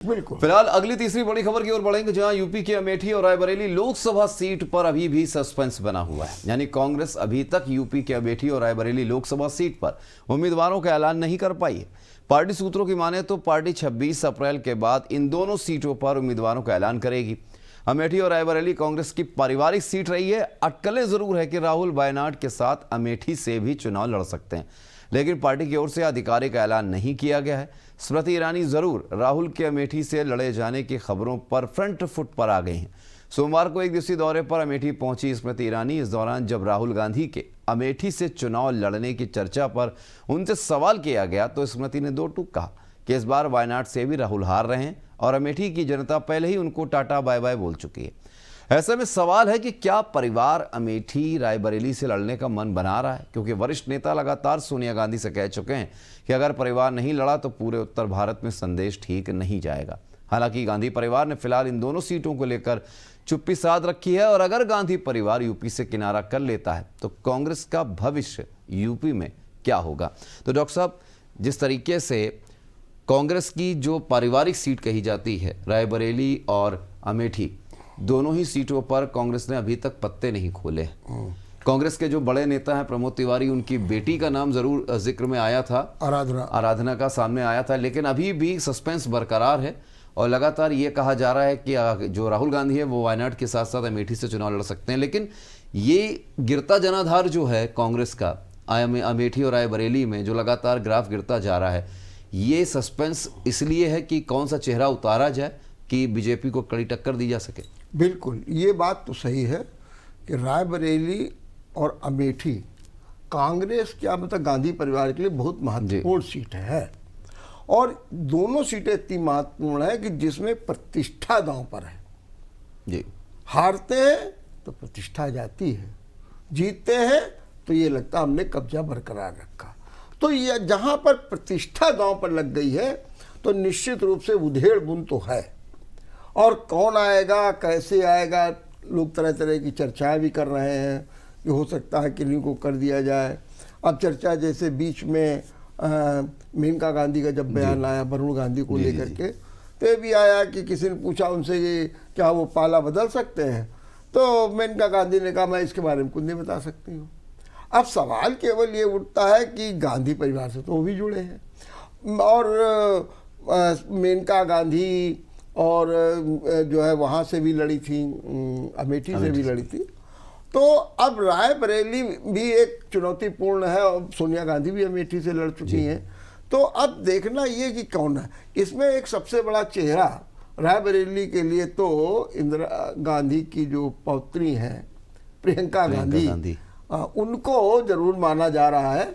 बिल्कुल। फिलहाल अगली तीसरी बड़ी खबर की ओर बढ़ेंगे, जहां यूपी की अमेठी और रायबरेली लोकसभा सीट पर अभी भी सस्पेंस बना हुआ है। यानी कांग्रेस अभी तक यूपी के अमेठी और रायबरेली लोकसभा सीट पर उम्मीदवारों का ऐलान नहीं कर पाई है। पार्टी सूत्रों की माने तो पार्टी 26 अप्रैल के बाद इन दोनों सीटों पर उम्मीदवारों का ऐलान करेगी। अमेठी और रायबरेली कांग्रेस की पारिवारिक सीट रही है। अटकलें जरूर है कि राहुल वायनाड के साथ अमेठी से भी चुनाव लड़ सकते हैं, लेकिन पार्टी की ओर से आधिकारिक ऐलान नहीं किया गया है। स्मृति ईरानी जरूर राहुल के अमेठी से लड़े जाने की खबरों पर फ्रंट फुट पर आ गई हैं। सोमवार को एक दिवसीय दौरे पर अमेठी पहुंची स्मृति ईरानी। इस दौरान जब राहुल गांधी के अमेठी से चुनाव लड़ने की चर्चा पर उनसे सवाल किया गया तो स्मृति ने दो टूक कहा कि इस बार वायनाड से भी राहुल हार रहे हैं और अमेठी की जनता पहले ही उनको टाटा बाय बाय बोल चुकी है। ऐसे में सवाल है कि क्या परिवार अमेठी रायबरेली से लड़ने का मन बना रहा है, क्योंकि वरिष्ठ नेता लगातार सोनिया गांधी से कह चुके हैं कि अगर परिवार नहीं लड़ा तो पूरे उत्तर भारत में संदेश ठीक नहीं जाएगा। हालांकि गांधी परिवार ने फिलहाल इन दोनों सीटों को लेकर चुप्पी साध रखी है और अगर गांधी परिवार यूपी से किनारा कर लेता है तो कांग्रेस का भविष्य यूपी में क्या होगा। तो डॉक्टर साहब, जिस तरीके से कांग्रेस की जो पारिवारिक सीट कही जाती है रायबरेली और अमेठी, दोनों ही सीटों पर कांग्रेस ने अभी तक पत्ते नहीं खोले। कांग्रेस के जो बड़े नेता हैं प्रमोद तिवारी, उनकी बेटी का नाम जरूर जिक्र में आया था, आराधना का सामने आया था, लेकिन अभी भी सस्पेंस बरकरार है और लगातार ये कहा जा रहा है कि जो राहुल गांधी है वो वायनाड के साथ साथ अमेठी से चुनाव लड़ सकते हैं। लेकिन ये गिरता जनाधार जो है कांग्रेस का अमेठी और रायबरेली में, जो लगातार ग्राफ गिरता जा रहा है, ये सस्पेंस इसलिए है कि कौन सा चेहरा उतारा जाए कि बीजेपी को कड़ी टक्कर दी जा सके। बिल्कुल, ये बात तो सही है कि रायबरेली और अमेठी कांग्रेस क्या मतलब गांधी परिवार के लिए बहुत महत्वपूर्ण सीट है और दोनों सीटें इतनी महत्वपूर्ण है कि जिसमें प्रतिष्ठा दांव पर है जी। हारते हैं तो प्रतिष्ठा जाती है, जीतते हैं तो ये लगता हमने कब्जा बरकरार रखा। तो ये जहां पर प्रतिष्ठा दांव पर लग गई है तो निश्चित रूप से उधेड़ बुन तो है। और कौन आएगा, कैसे आएगा, लोग तरह तरह की चर्चाएं भी कर रहे हैं कि हो सकता है कि इन्हीं को कर दिया जाए। अब चर्चा जैसे बीच में मेनका गांधी का जब बयान आया वरुण गांधी को लेकर के, तो ये भी आया कि किसी ने पूछा उनसे कि क्या वो पाला बदल सकते हैं, तो मेनका गांधी ने कहा मैं इसके बारे में कुछ नहीं बता सकती हूँ। अब सवाल केवल ये उठता है कि गांधी परिवार से तो वो भी जुड़े हैं और मेनका गांधी और जो है वहाँ से भी लड़ी थी, अमेठी से भी लड़ी थी। तो अब रायबरेली भी एक चुनौतीपूर्ण है और सोनिया गांधी भी अमेठी से लड़ चुकी हैं। तो अब देखना ये कि कौन है इसमें एक सबसे बड़ा चेहरा रायबरेली के लिए। तो इंदिरा गांधी की जो पौत्री हैं प्रियंका गांधी, उनको जरूर माना जा रहा है,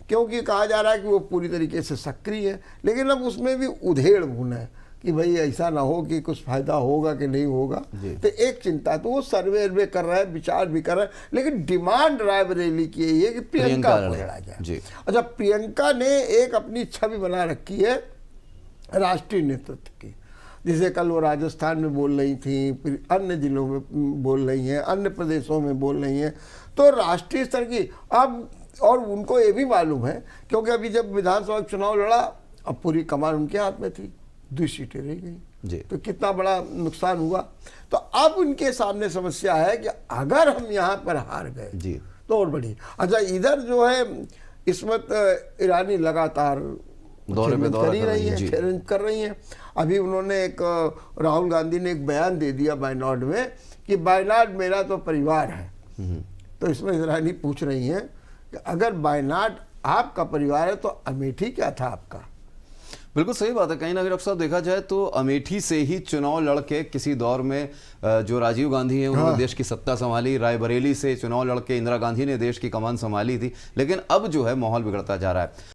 क्योंकि कहा जा रहा है कि वो पूरी तरीके से सक्रिय है। लेकिन अब उसमें भी उधेड़ बुन है कि भाई ऐसा ना हो कि कुछ फायदा होगा कि नहीं होगा। तो एक चिंता, तो वो सर्वे कर रहा है, विचार भी कर रहा है, लेकिन डिमांड रायबरेली की यही है कि प्रियंका को लड़ा जाए। अच्छा, प्रियंका ने एक अपनी छवि बना रखी है राष्ट्रीय नेतृत्व की, जिसे कल वो राजस्थान में बोल रही थी, फिर अन्य जिलों में बोल रही हैं, अन्य प्रदेशों में बोल रही हैं। तो राष्ट्रीय स्तर की अब, और उनको ये भी मालूम है क्योंकि अभी जब विधानसभा चुनाव लड़ा अब पूरी कमान उनके हाथ में थी, 2 सीटें रह गई, तो कितना बड़ा नुकसान हुआ। तो अब उनके सामने समस्या है कि अगर हम यहाँ पर हार गए तो और बड़ी। अच्छा, इधर जो है स्मृति ईरानी लगातार दौरे पे दौरा कर रही हैं। अभी उन्होंने राहुल गांधी ने एक बयान दे दिया वायनाड में कि वायनाड मेरा तो परिवार है। तो स्मृति ईरानी पूछ रही हैं कि अगर वायनाड आपका परिवार है तो अमेठी क्या था आपका। बिल्कुल सही बात है। कहीं ना कहीं डॉक्टर साहब देखा जाए तो अमेठी से ही चुनाव लड़के किसी दौर में जो राजीव गांधी हैं उन्होंने देश की सत्ता संभाली, रायबरेली से चुनाव लड़के इंदिरा गांधी ने देश की कमान संभाली थी, लेकिन अब जो है माहौल बिगड़ता जा रहा है।